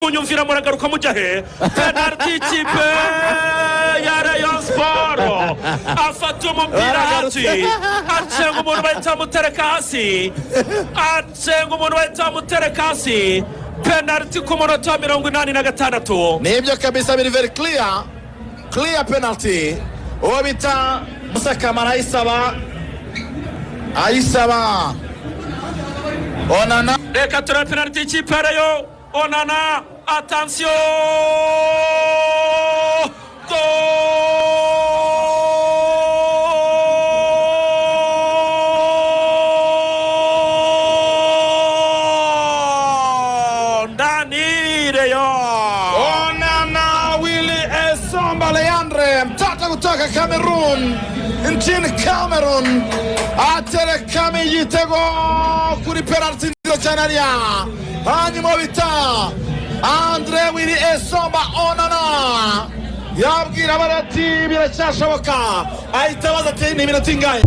munyumvira muragaruka mujahe penalty ikipe ya Rayon Sport afata umupira hasi acenga umuntu bahita mutereka hasi penalty ku munota 86 nibyo kabisa biri very clear penalty uwo bita Musakamara ayisaba Onana reka tura penalty ikipe ya Rayon Onana attention kutoka Cameroon nchini Cameroon aterekamo igitego kuri penalty nzira cyane hanyuma bita Andre Willy Esomba Onana yabwira barati biracyashoboka ahita baza ati ni minota ingahe